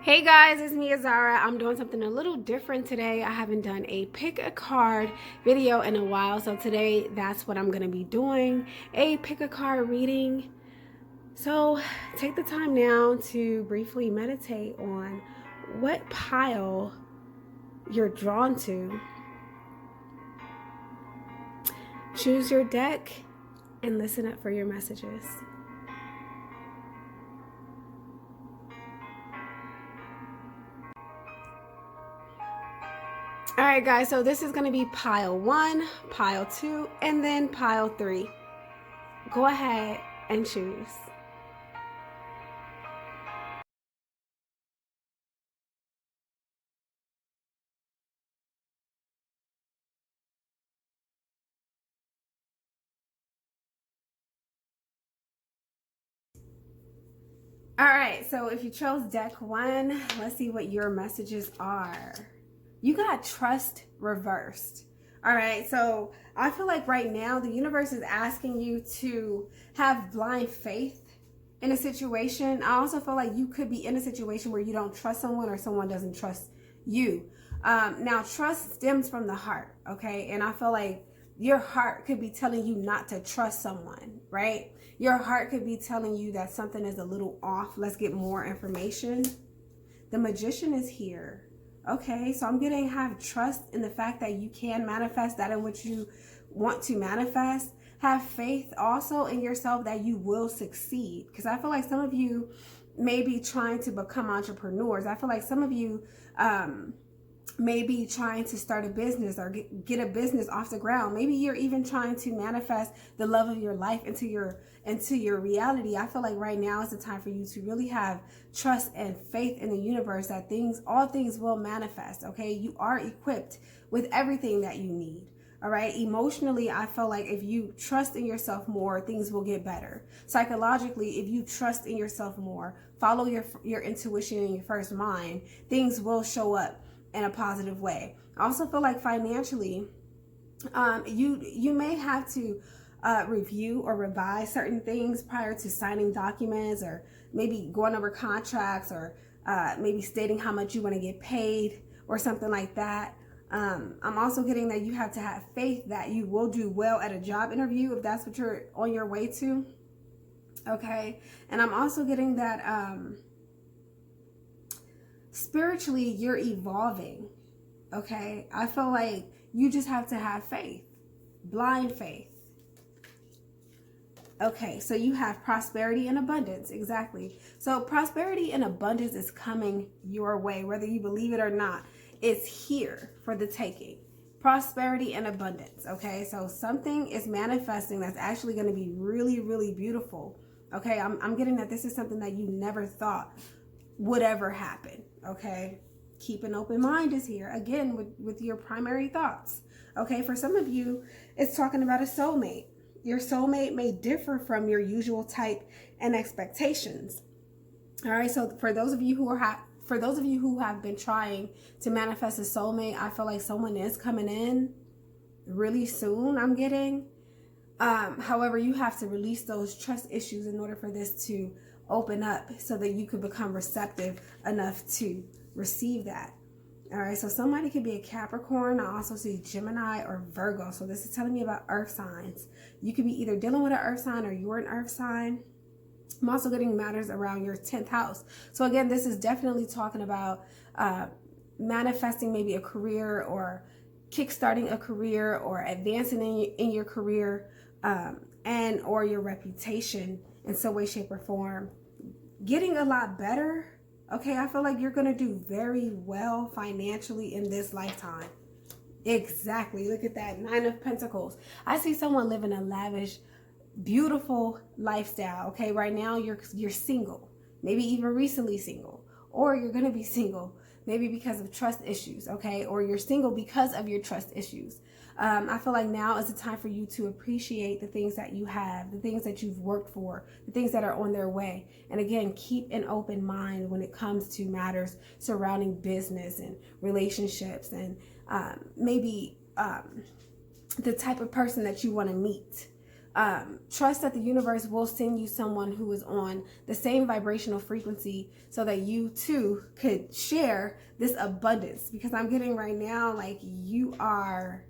Hey guys, it's me Azara. I'm doing something a little different today. I haven't done a pick a card video in a while, so today that's what I'm going to be doing, a pick a card reading. So take the time now to briefly meditate on what pile you're drawn to. Choose your deck and listen up for your messages. All right, guys, so this is going to be pile 1, pile 2, and then pile 3. Go ahead and choose. All right, so if you chose deck 1, let's see what your messages are. You got trust reversed. All right, so I feel like right now the universe is asking you to have blind faith in a situation. I also feel like you could be in a situation where you don't trust someone or someone doesn't trust you. Now, trust stems from the heart, okay? And I feel like your heart could be telling you not to trust someone, right? Your heart could be telling you that something is a little off. Let's get more information. The Magician is here. Okay, so I'm getting have trust in the fact that you can manifest that in which you want to manifest. Have faith also in yourself that you will succeed. Because I feel like some of you may be trying to become entrepreneurs. I feel like some of you may be trying to start a business or get a business off the ground. Maybe you're even trying to manifest the love of your life into your reality. I feel like right now is the time for you to really have trust and faith in the universe that all things will manifest. Okay, you are equipped with everything that you need. All right, emotionally, I feel like if you trust in yourself more, things will get better. Psychologically, if you trust in yourself more, follow your intuition and your first mind, things will show up in a positive way. I also feel like financially, you may have to review or revise certain things prior to signing documents, or maybe going over contracts, or maybe stating how much you want to get paid or something like that. I'm also getting that you have to have faith that you will do well at a job interview if that's what you're on your way to. Okay, and I'm also getting that spiritually you're evolving. Okay, I feel like you just have to have faith, blind faith. Okay, so you have prosperity and abundance. Exactly. So prosperity and abundance is coming your way, whether you believe it or not. It's here for the taking. Prosperity and abundance. Okay, so something is manifesting that's actually going to be really, really beautiful. Okay, I'm getting that this is something that you never thought would ever happen. Okay, keep an open mind is here again with your primary thoughts. Okay, for some of you, it's talking about a soulmate. Your soulmate may differ from your usual type and expectations. All right, so for those of you who have been trying to manifest a soulmate, I feel like someone is coming in really soon. I'm getting. However, you have to release those trust issues in order for this to open up so that you can become receptive enough to receive that. All right, so somebody could be a Capricorn. I also see Gemini or Virgo. So this is telling me about earth signs. You could be either dealing with an earth sign or you're an earth sign. I'm also getting matters around your 10th house. So again, this is definitely talking about manifesting maybe a career, or kickstarting a career, or advancing in your career, and or your reputation in some way, shape, or form. Getting a lot better. Okay, I feel like you're going to do very well financially in this lifetime. Exactly. Look at that. 9 of Pentacles. I see someone living a lavish, beautiful lifestyle. Okay, right now you're single. Maybe even recently single. Or you're going to be single. Maybe because of trust issues. Okay, or you're single because of your trust issues. I feel like now is the time for you to appreciate the things that you have, the things that you've worked for, the things that are on their way. And again, keep an open mind when it comes to matters surrounding business and relationships, and maybe the type of person that you want to meet. Trust that the universe will send you someone who is on the same vibrational frequency so that you too could share this abundance. Because I'm getting right now, like, you are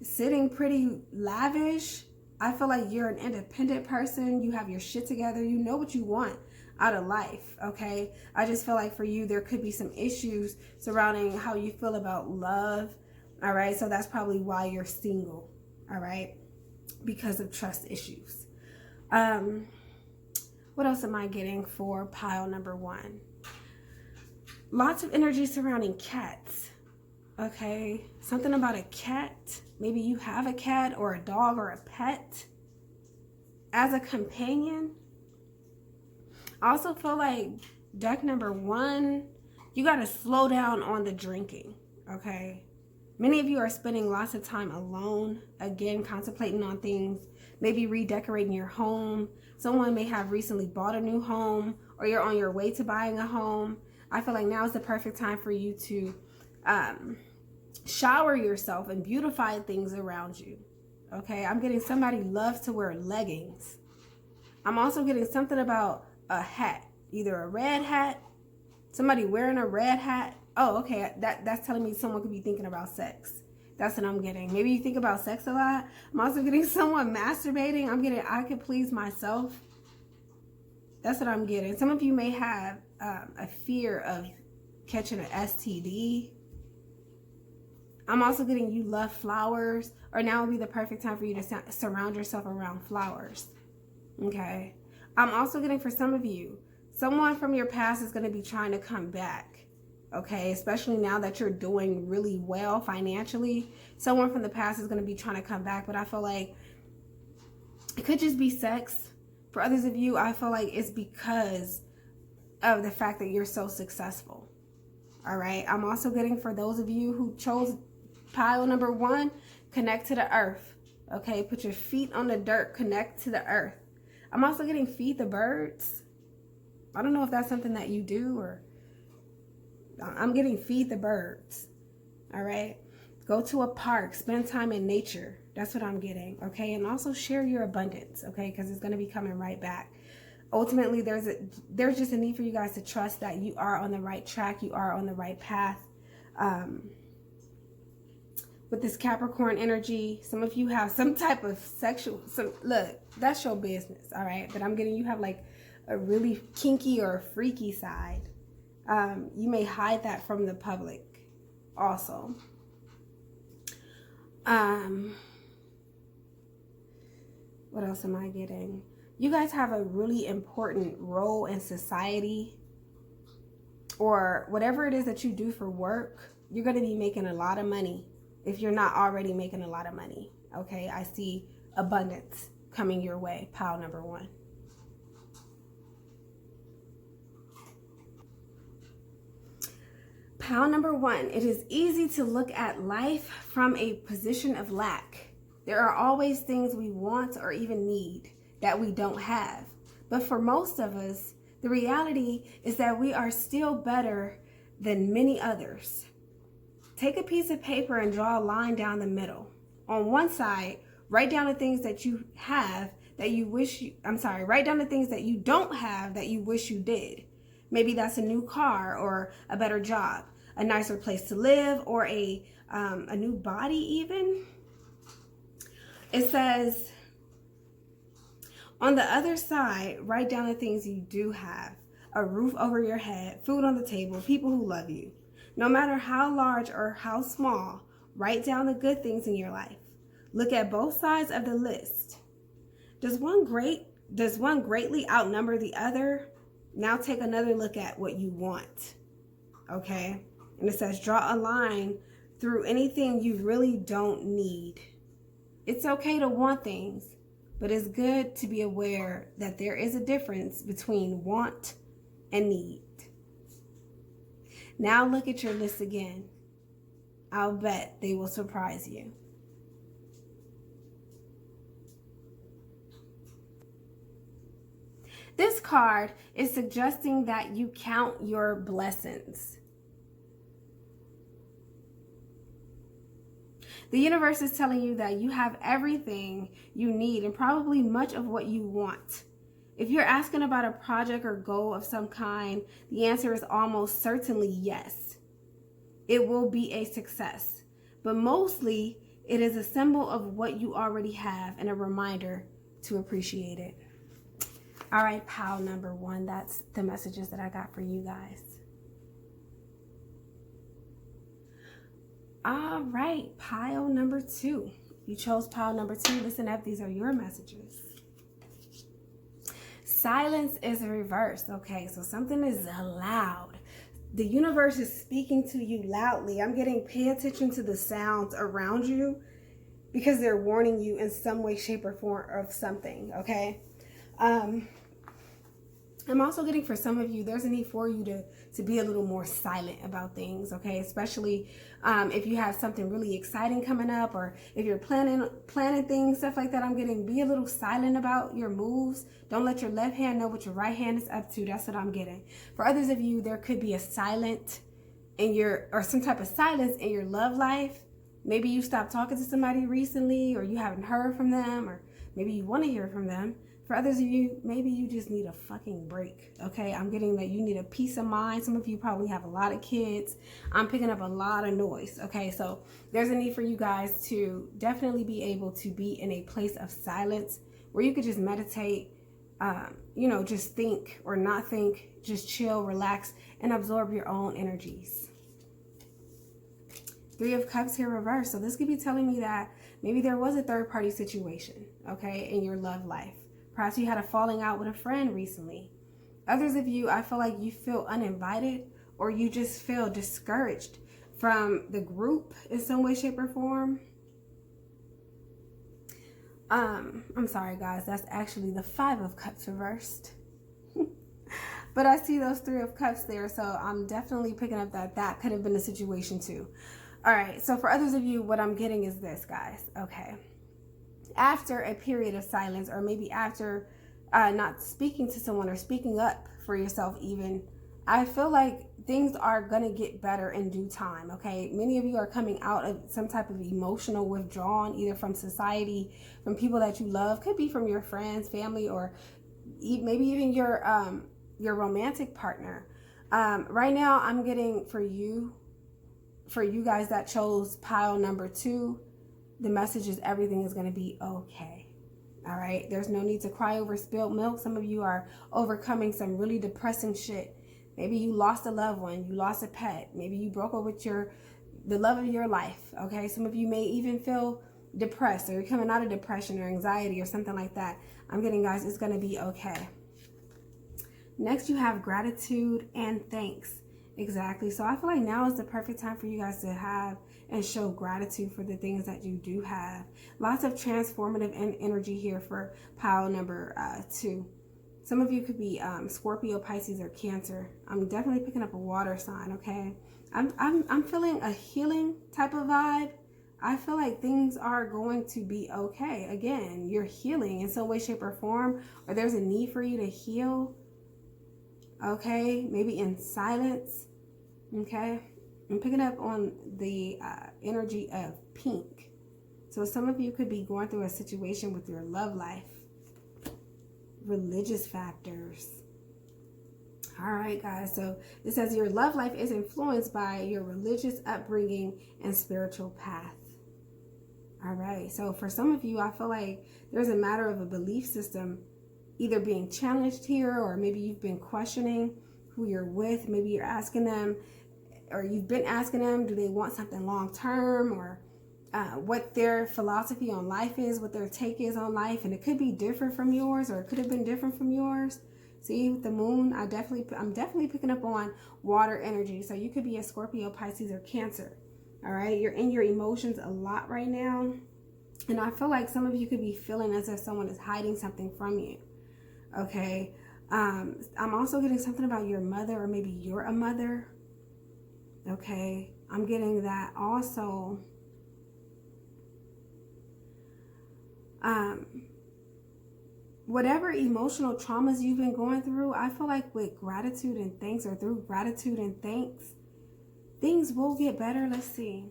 sitting pretty lavish. I feel like you're an independent person. You have your shit together. You know what you want out of life, okay? I just feel like for you, there could be some issues surrounding how you feel about love, all right? So that's probably why you're single, all right? Because of trust issues. What else am I getting for pile number 1? Lots of energy surrounding cats, okay? Something about a cat. Maybe you have a cat or a dog or a pet as a companion. I also feel like deck number 1, you got to slow down on the drinking, okay? Many of you are spending lots of time alone, again, contemplating on things, maybe redecorating your home. Someone may have recently bought a new home, or you're on your way to buying a home. I feel like now is the perfect time for you to shower yourself and beautify things around you, okay? I'm getting somebody loves to wear leggings. I'm also getting something about a hat, either a red hat, somebody wearing a red hat. Oh, okay, that's telling me someone could be thinking about sex. That's what I'm getting. Maybe you think about sex a lot. I'm also getting someone masturbating. I'm getting I could please myself. That's what I'm getting. Some of you may have a fear of catching an STD. I'm also getting you love flowers, or now would be the perfect time for you to surround yourself around flowers, okay? I'm also getting for some of you, someone from your past is going to be trying to come back, okay? Especially now that you're doing really well financially. Someone from the past is going to be trying to come back, but I feel like it could just be sex. For others of you, I feel like it's because of the fact that you're so successful, all right? I'm also getting for those of you who chose pile number 1, connect to the earth, okay? Put your feet on the dirt, connect to the earth. I'm also getting feed the birds. I don't know if that's something that you do, or I'm getting feed the birds, all right? Go to a park, spend time in nature. That's what I'm getting, okay? And also share your abundance, okay? Because it's going to be coming right back. Ultimately, there's just a need for you guys to trust that you are on the right track. You are on the right path. With this Capricorn energy, some of you have some type of look, that's your business, all right? But I'm getting you have like a really kinky or freaky side. You may hide that from the public also. What else am I getting? You guys have a really important role in society, or whatever it is that you do for work. You're going to be making a lot of money if you're not already making a lot of money, okay? I see abundance coming your way, pile number 1. Pile number 1, it is easy to look at life from a position of lack. There are always things we want or even need that we don't have. But for most of us, the reality is that we are still better than many others. Take a piece of paper and draw a line down the middle. On one side, write down the things that you have that you wish you, write down the things that you don't have that you wish you did. Maybe that's a new car or a better job, a nicer place to live, or a new body even. It says, on the other side, write down the things you do have. A roof over your head, food on the table, people who love you. No matter how large or how small, write down the good things in your life. Look at both sides of the list. Does one greatly outnumber the other? Now take another look at what you want, okay? And it says, draw a line through anything you really don't need. It's okay to want things, but it's good to be aware that there is a difference between want and need. Now look at your list again. I'll bet they will surprise you. This card is suggesting that you count your blessings. The universe is telling you that you have everything you need and probably much of what you want. If you're asking about a project or goal of some kind, the answer is almost certainly yes. It will be a success. But mostly, it is a symbol of what you already have and a reminder to appreciate it. All right, pile number 1. That's the messages that I got for you guys. All right, pile number 2. You chose pile number 2. Listen up, these are your messages. Silence is reversed. Okay, so something is loud. The universe is speaking to you loudly. I'm getting pay attention to the sounds around you because they're warning you in some way, shape, or form of something, okay? I'm also getting for some of you, there's a need for you to be a little more silent about things, okay? Especially if you have something really exciting coming up, or if you're planning things, stuff like that. I'm getting be a little silent about your moves. Don't let your left hand know what your right hand is up to. That's what I'm getting. For others of you, there could be a silent in your, or some type of silence in your love life. Maybe you stopped talking to somebody recently, or you haven't heard from them, or maybe you want to hear from them. For others of you, maybe you just need a fucking break, okay? I'm getting that you need a peace of mind. Some of you probably have a lot of kids. I'm picking up a lot of noise, okay? So there's a need for you guys to definitely be able to be in a place of silence where you could just meditate, just think or not think, just chill, relax, and absorb your own energies. 3 of Cups here reversed. So this could be telling me that maybe there was a third-party situation, okay, in your love life. Perhaps you had a falling out with a friend recently. Others of you, I feel like you feel uninvited, or you just feel discouraged from the group in some way, shape, or form. I'm sorry, guys. That's actually the 5 of Cups reversed. But I see those 3 of Cups there, so I'm definitely picking up that could have been the situation too. All right, so for others of you, what I'm getting is this, guys. Okay. After a period of silence, or maybe after not speaking to someone or speaking up for yourself even, I feel like things are going to get better in due time, okay? Many of you are coming out of some type of emotional withdrawal, either from society, from people that you love, could be from your friends, family, or maybe even your romantic partner. Right now, I'm getting for you guys that chose pile number 2, the message is everything is going to be okay. All right. There's no need to cry over spilled milk. Some of you are overcoming some really depressing shit. Maybe you lost a loved one. You lost a pet. Maybe you broke up with the love of your life. Okay. Some of you may even feel depressed, or you're coming out of depression or anxiety or something like that. I'm getting, guys, it's going to be okay. Next, you have gratitude and thanks. Exactly. So I feel like now is the perfect time for you guys to have and show gratitude for the things that you do have. Lots of transformative energy here for pile number 2. Some of you could be Scorpio, Pisces, or Cancer. I'm definitely picking up a water sign, okay? I'm feeling a healing type of vibe. I feel like things are going to be okay. Again, you're healing in some way, shape, or form, or there's a need for you to heal. Okay, maybe in silence. Okay, I'm picking up on the energy of pink. So some of you could be going through a situation with your love life, religious factors. All right, guys. So it says your love life is influenced by your religious upbringing and spiritual path. All right. So for some of you, I feel like there's a matter of a belief system either being challenged here, or maybe you've been questioning who you're with. Maybe you're asking them, or you've been asking them, do they want something long term, or what their philosophy on life is, what their take is on life. And it could be different from yours, or it could have been different from yours. See, with the moon, I'm definitely picking up on water energy. So you could be a Scorpio, Pisces, or Cancer. All right, you're in your emotions a lot right now. And I feel like some of you could be feeling as if someone is hiding something from you. Okay, I'm also getting something about your mother, or maybe you're a mother. Okay, I'm getting that also. Whatever emotional traumas you've been going through, I feel like with gratitude and thanks, or through gratitude and thanks, things will get better. Let's see.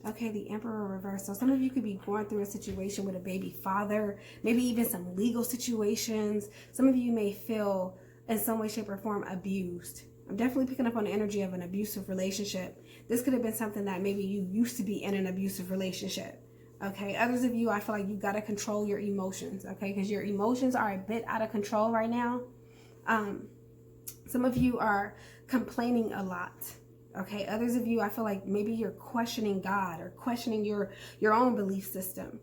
Okay, the Emperor reverse. So some of you could be going through a situation with a baby father, maybe even some legal situations. Some of you may feel in some way, shape, or form abused. I'm definitely picking up on the energy of an abusive relationship. This could have been something that maybe you used to be in an abusive relationship. Okay, others of you, I feel like you got to control your emotions, okay, because your emotions are a bit out of control right now. Some of you are complaining a lot. Okay, others of you, I feel like maybe you're questioning God or questioning your own belief system.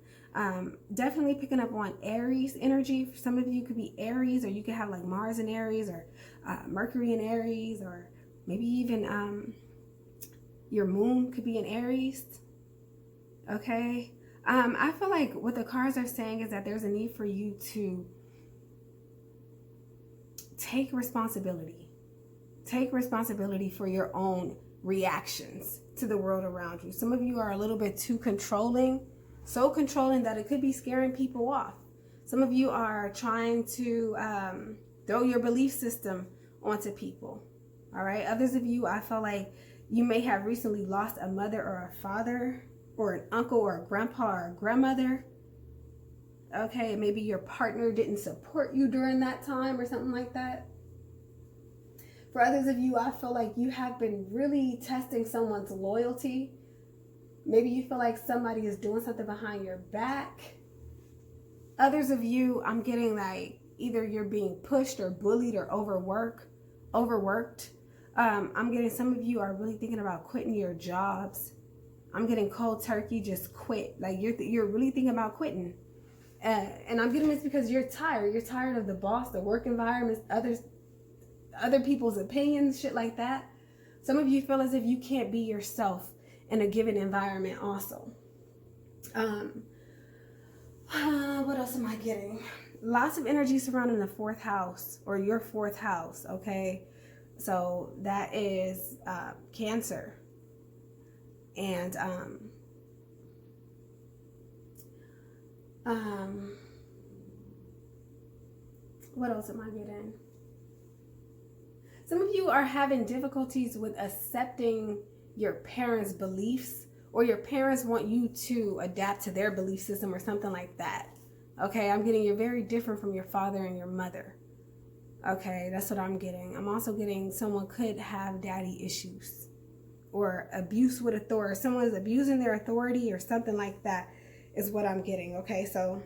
Definitely picking up on Aries energy. For some of you could be Aries, or you could have like Mars in Aries, or Mercury in Aries, or maybe even your moon could be in Aries. Okay, I feel like what the cards are saying is that there's a need for you to take responsibility. Take responsibility for your own reactions to the world around you. Some of you are a little bit too controlling, so controlling that it could be scaring people off. Some of you are trying to throw your belief system onto people. All right. Others of you, I feel like you may have recently lost a mother or a father, or an uncle or a grandpa or a grandmother. Okay, maybe your partner didn't support you during that time or something like that. For others of you, I feel like you have been really testing someone's loyalty. Maybe you feel like somebody is doing something behind your back. Others of you, I'm getting like either you're being pushed or bullied or overworked. I'm getting some of you are really thinking about quitting your jobs. I'm getting cold turkey, just quit. Like you're really thinking about quitting. And I'm getting this because you're tired. You're tired of the boss, the work environment, other people's opinions, shit like that. Some of you feel as if you can't be yourself in a given environment also. What else am I getting? Lots of energy surrounding the 4th house, or your 4th house, okay? So that is Cancer. And what else am I getting? Some of you are having difficulties with accepting your parents' beliefs, or your parents want you to adapt to their belief system or something like that. Okay, I'm getting you're very different from your father and your mother. Okay, that's what I'm getting. I'm also getting someone could have daddy issues or abuse with authority. Someone's abusing their authority or something like that is what I'm getting. Okay, so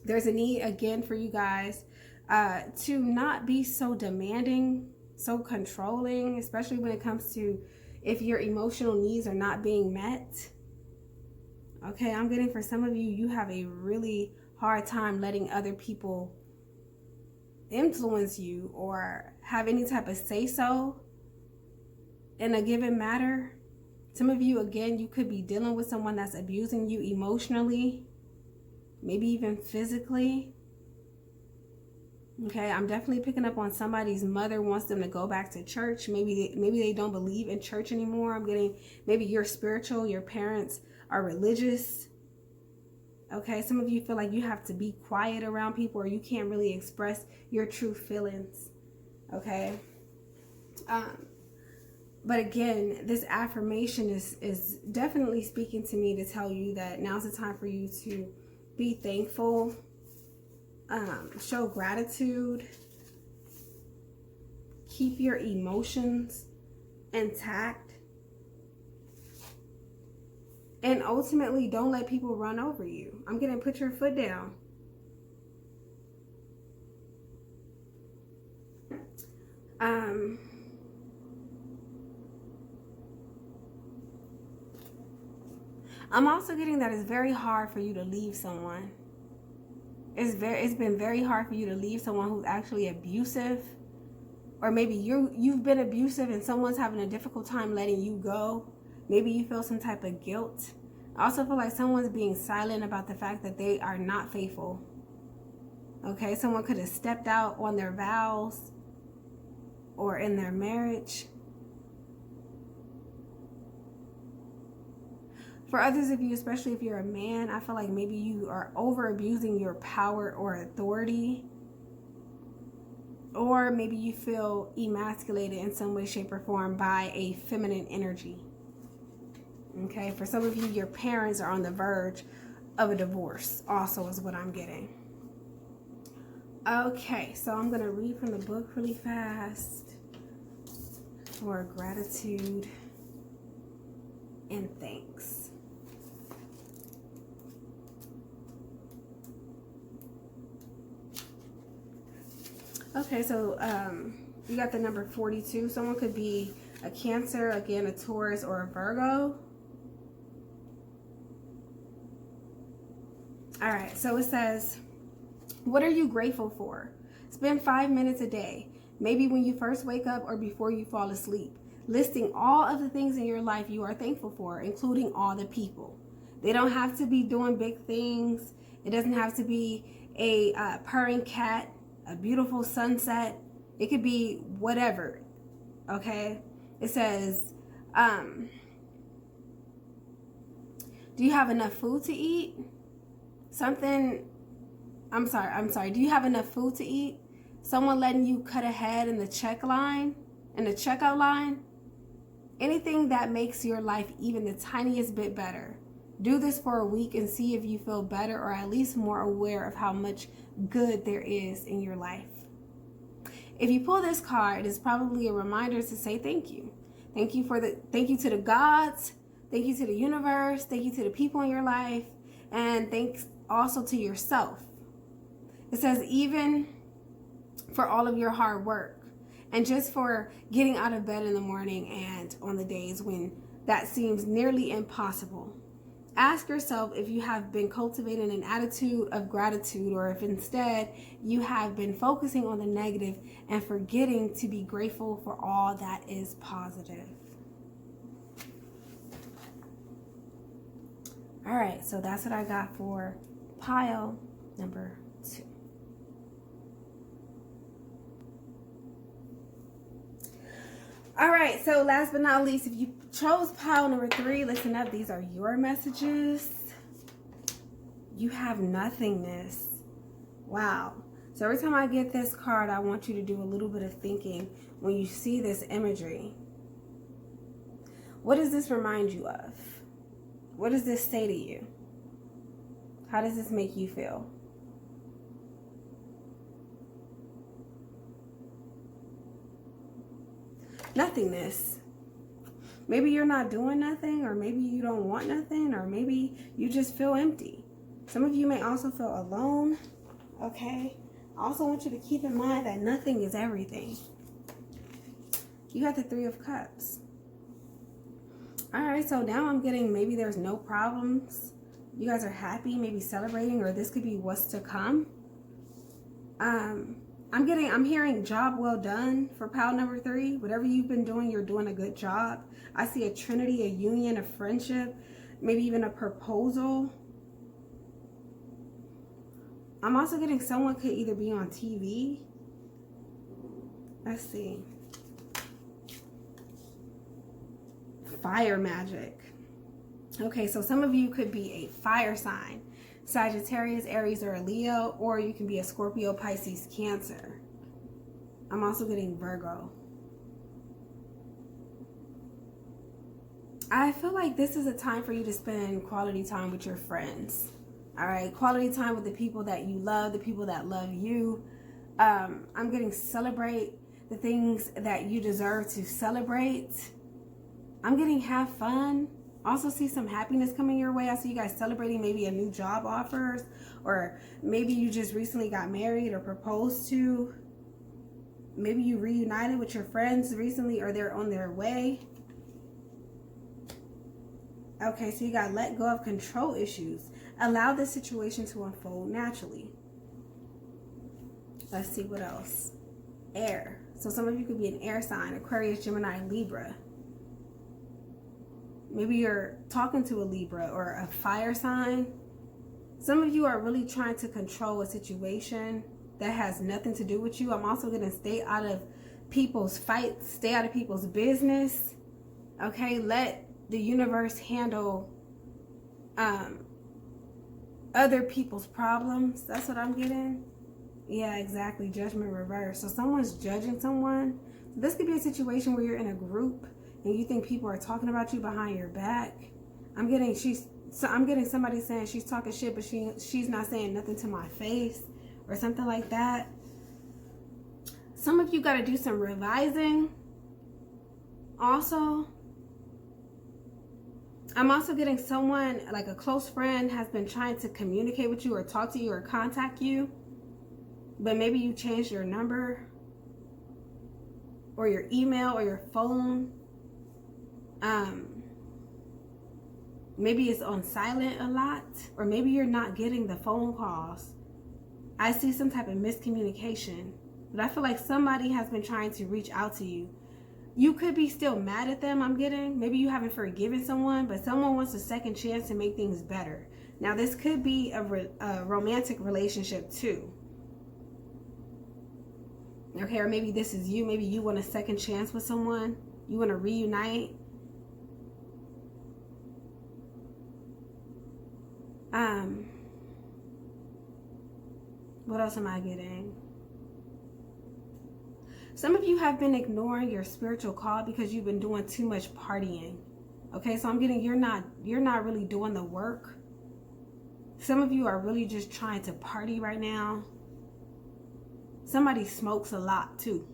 there's a need again for you guys to not be so demanding, so controlling, especially when it comes to if your emotional needs are not being met. Okay, I'm getting for some of you, you have a really hard time letting other people influence you or have any type of say-so in a given matter. Some of you, again, you could be dealing with someone that's abusing you emotionally, maybe even physically. Okay, I'm definitely picking up on somebody's mother wants them to go back to church. Maybe they don't believe in church anymore. I'm getting maybe you're spiritual, your parents are religious. Okay, some of you feel like you have to be quiet around people or you can't really express your true feelings. Okay. But again, this affirmation is definitely speaking to me to tell you that now's the time for you to be thankful, show gratitude, keep your emotions intact, and ultimately don't let people run over you. I'm gonna put your foot down. I'm also getting that it's very hard for you to leave someone. It's been very hard for you to leave someone who's actually abusive, or maybe you've been abusive and someone's having a difficult time letting you go. Maybe you feel some type of guilt. I also feel like someone's being silent about the fact that they are not faithful. Okay, someone could have stepped out on their vows or in their marriage. For others of you, especially if you're a man, I feel like maybe you are over abusing your power or authority. Or maybe you feel emasculated in some way, shape, or form by a feminine energy. Okay, for some of you, your parents are on the verge of a divorce, also is what I'm getting. Okay, so I'm going to read from the book really fast for gratitude and thanks. Okay, so you got the number 42. Someone could be a Cancer, again, a Taurus, or a Virgo. All right, so it says, what are you grateful for? Spend 5 minutes a day, maybe when you first wake up or before you fall asleep, listing all of the things in your life you are thankful for, including all the people. They don't have to be doing big things. It doesn't have to be a purring cat, a beautiful sunset. It could be whatever, okay? It says, do you have enough food to eat? I'm sorry. Do you have enough food to eat? Someone letting you cut ahead in the checkout line? Anything that makes your life even the tiniest bit better. Do this for a week and see if you feel better or at least more aware of how much good there is in your life. If you pull this card, it's probably a reminder to say thank you. Thank you to the gods, thank you to the universe, thank you to the people in your life, and thanks also to yourself. It says even for all of your hard work and just for getting out of bed in the morning and on the days when that seems nearly impossible. Ask yourself if you have been cultivating an attitude of gratitude or if instead you have been focusing on the negative and forgetting to be grateful for all that is positive. All right, so that's what I got for pile number 2. All right, so last but not least, if you chose pile number 3, listen up. These are your messages. You have nothingness. Wow. So every time I get this card, I want you to do a little bit of thinking when you see this imagery. What does this remind you of? What does this say to you? How does this make you feel? Nothingness. Maybe you're not doing nothing, or maybe you don't want nothing, or maybe you just feel empty. Some of you may also feel alone, okay? I also want you to keep in mind that nothing is everything. You got the 3 of Cups. All right, so now I'm getting maybe there's no problems. You guys are happy, maybe celebrating, or this could be what's to come. I'm hearing job well done for pile number 3. Whatever you've been doing, you're doing a good job. I see a trinity, a union, a friendship, maybe even a proposal. I'm also getting someone could either be on TV. Let's see. Fire magic. Okay, so some of you could be a fire sign. Sagittarius, Aries, or a Leo, or you can be a Scorpio, Pisces, Cancer. I'm also getting Virgo. I feel like this is a time for you to spend quality time with your friends. All right, quality time with the people that you love, the people that love you. I'm getting celebrate the things that you deserve to celebrate. I'm getting have fun. Also see some happiness coming your way. I see you guys celebrating maybe a new job offers, or maybe you just recently got married or proposed to. Maybe you reunited with your friends recently, or they're on their way. Okay, so you got let go of control issues. Allow the situation to unfold naturally. Let's see what else. Air. So some of you could be an air sign, Aquarius, Gemini, Libra. Maybe you're talking to a Libra or a fire sign. Some of you are really trying to control a situation that has nothing to do with you. I'm also going to stay out of people's fights, stay out of people's business. Okay, let the universe handle other people's problems. That's what I'm getting. Yeah, exactly. Judgment reverse. So someone's judging someone. This could be a situation where you're in a group and you think people are talking about you behind your back. I'm getting somebody saying she's talking shit, but she's not saying nothing to my face or something like that. Some of you got to do some revising. Also, I'm also getting someone, like a close friend, has been trying to communicate with you or talk to you or contact you, but maybe you changed your number or your email or your phone. Maybe it's on silent a lot, or maybe you're not getting the phone calls. I see some type of miscommunication, but I feel like somebody has been trying to reach out to you. You could be still mad at them, I'm getting. Maybe you haven't forgiven someone, but someone wants a second chance to make things better. Now, this could be a romantic relationship too. Okay, or maybe this is you. Maybe you want a second chance with someone. You want to reunite. What else am I getting? Some of you have been ignoring your spiritual call because you've been doing too much partying. Okay, so I'm getting you're not really doing the work. Some of you are really just trying to party right now. Somebody smokes a lot too.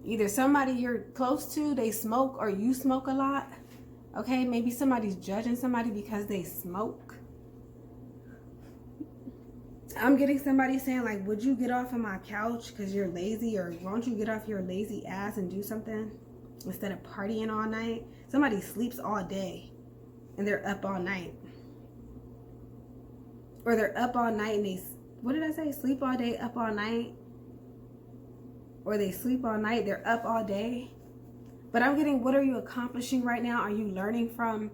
Either somebody you're close to, they smoke, or you smoke a lot. Okay, maybe somebody's judging somebody because they smoke. I'm getting somebody saying, like, would you get off of my couch because you're lazy, or won't you get off your lazy ass and do something instead of partying all night? Somebody sleeps all day and they're up all night. Or they're up all night and what did I say? Sleep all day, up all night. Or they sleep all night, they're up all day. But I'm getting, what are you accomplishing right now? Are you learning from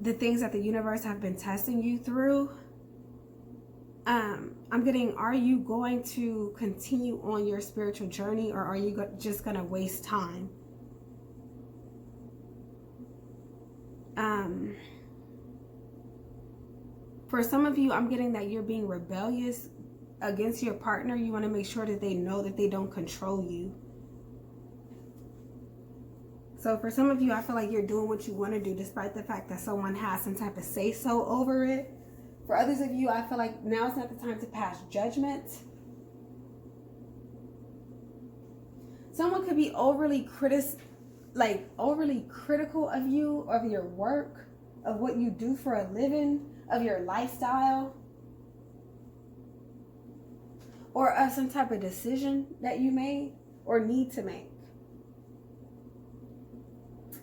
the things that the universe have been testing you through? I'm getting, are you going to continue on your spiritual journey, or are you just going to waste time? For some of you, I'm getting that you're being rebellious against your partner. You want to make sure that they know that they don't control you. So for some of you, I feel like you're doing what you want to do despite the fact that someone has some type of say-so over it. For others of you, I feel like now is not the time to pass judgment. Someone could be overly critical of you, of your work, of what you do for a living, of your lifestyle, or of some type of decision that you made or need to make.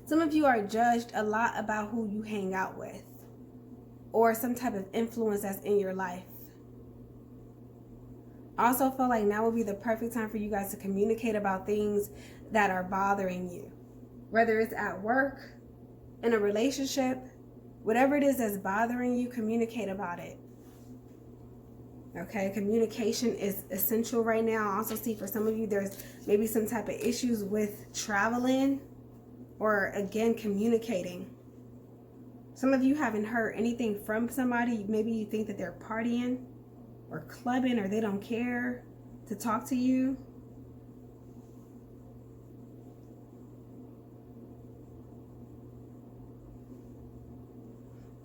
Some of you are judged a lot about who you hang out with, or some type of influence that's in your life. I also feel like now would be the perfect time for you guys to communicate about things that are bothering you. Whether it's at work, in a relationship, whatever it is that's bothering you, communicate about it. Okay, communication is essential right now. I also see for some of you there's maybe some type of issues with traveling, or again, communicating. Some of you haven't heard anything from somebody. Maybe you think that they're partying or clubbing, or they don't care to talk to you.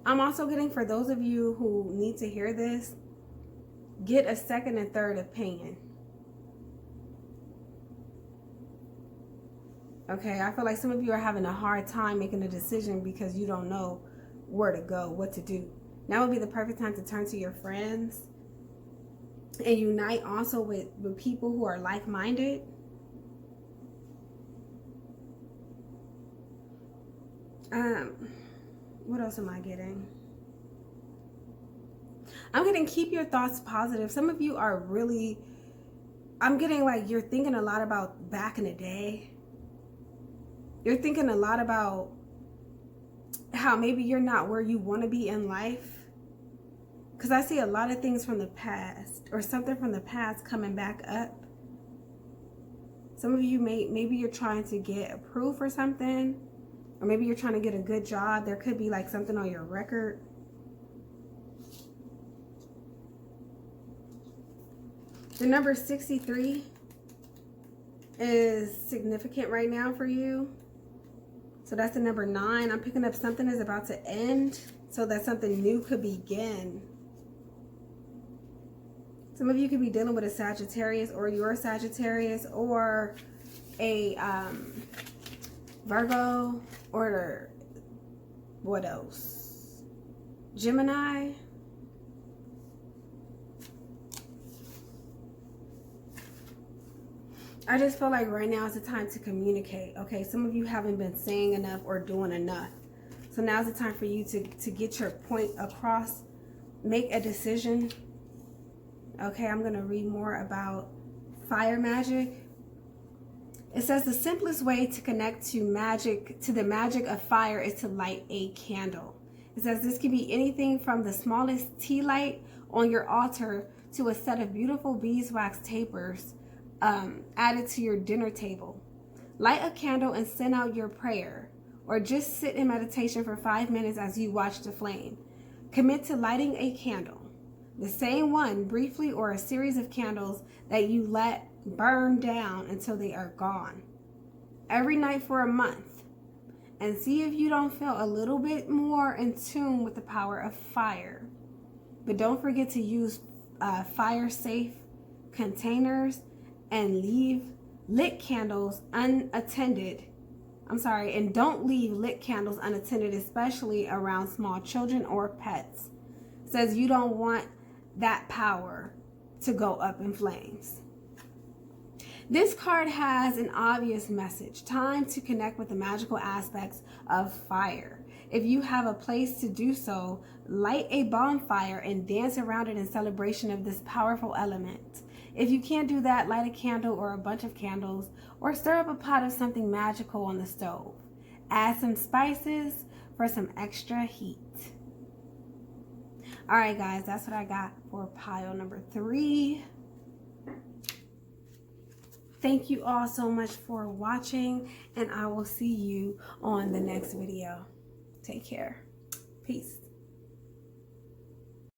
I'm also getting, for those of you who need to hear this, get a second and third opinion. Okay, I feel like some of you are having a hard time making a decision because you don't know where to go, what to do. Now would be the perfect time to turn to your friends and unite also with people who are like-minded. What else am I getting? I'm getting, keep your thoughts positive. Some of you are really, I'm getting like you're thinking a lot about back in the day. You're thinking a lot about how maybe you're not where you want to be in life. Because I see a lot of things from the past, or something from the past coming back up. Some of you maybe you're trying to get approved for something, or maybe you're trying to get a good job. There could be like something on your record. The number 63 is significant right now for you. So that's the number 9. I'm picking up something is about to end so that something new could begin. Some of you could be dealing with a Sagittarius, or you're a Sagittarius, or a Virgo, or what else? Gemini. I just feel like right now is the time to communicate. Okay, some of you haven't been saying enough or doing enough. So now's the time for you to get your point across. Make a decision. Okay, I'm going to read more about fire magic. It says the simplest way to connect to the magic of fire is to light a candle. It says this can be anything from the smallest tea light on your altar to a set of beautiful beeswax tapers added to your dinner table. Light a candle and send out your prayer, or just sit in meditation for 5 minutes as you watch the flame. Commit to lighting a candle, the same one briefly, or a series of candles that you let burn down until they are gone, every night for a month, and see if you don't feel a little bit more in tune with the power of fire. But don't forget to use fire safe containers and leave lit candles unattended. And don't leave lit candles unattended, especially around small children or pets. It says you don't want that power to go up in flames. This card has an obvious message. Time to connect with the magical aspects of fire. If you have a place to do so, light a bonfire and dance around it in celebration of this powerful element. If you can't do that, light a candle or a bunch of candles, or stir up a pot of something magical on the stove. Add some spices for some extra heat. All right, guys, that's what I got for pile number 3. Thank you all so much for watching, and I will see you on the next video. Take care. Peace.